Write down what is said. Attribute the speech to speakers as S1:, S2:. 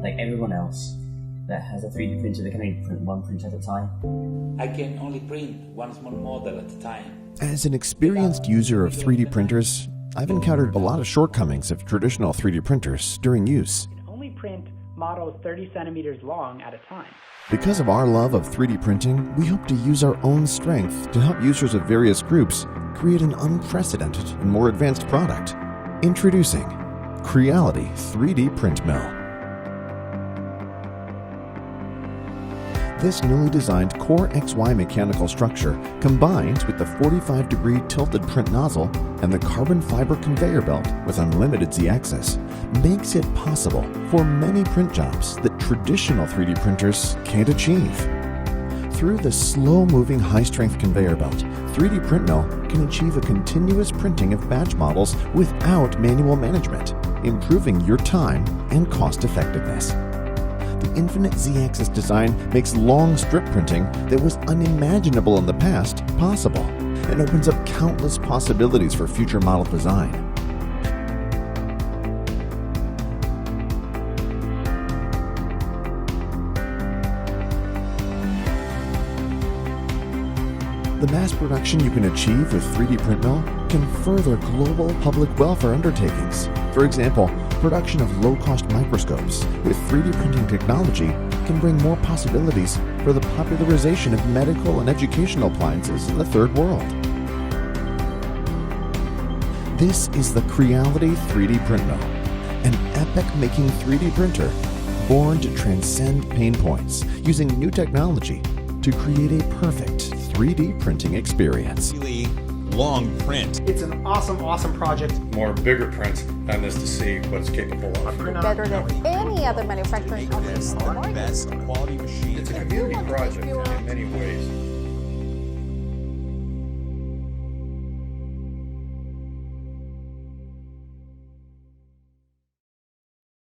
S1: like everyone else that has a 3D printer, they can only print one print at a time.
S2: I can only print one small model at a time.
S3: As an experienced user of 3D printers, I've encountered a lot of shortcomings of traditional 3D printers during use.
S4: You can only print models 30 centimeters long at a time.
S3: Because of our love of 3D printing, we hope to use our own strength to help users of various groups create an unprecedented and more advanced product. Introducing Creality 3DPrintMill. This newly designed Core XY mechanical structure, combined with the 45-degree tilted print nozzle and the carbon fiber conveyor belt with unlimited Z-axis, makes it possible for many print jobs that traditional 3D printers can't achieve. Through the slow-moving high-strength conveyor belt, 3DPrintMill can achieve a continuous printing of batch models without manual management, improving your time and cost-effectiveness. The infinite Z-axis design makes long strip printing that was unimaginable in the past possible and opens up countless possibilities for future model design. The mass production you can achieve with 3DPrintMill can further global public welfare undertakings. For example, production of low-cost microscopes with 3D printing technology can bring more possibilities for the popularization of medical and educational appliances in the third world. This is the Creality 3DPrintMill, an epic-making 3D printer born to transcend pain points using new technology to create a perfect 3D printing experience.
S5: Really long print.
S6: It's an awesome project.
S7: More bigger prints than this to see what it's capable of.
S8: Better than any other manufacturing company.
S5: The best quality machine.
S7: It's a community project in many ways.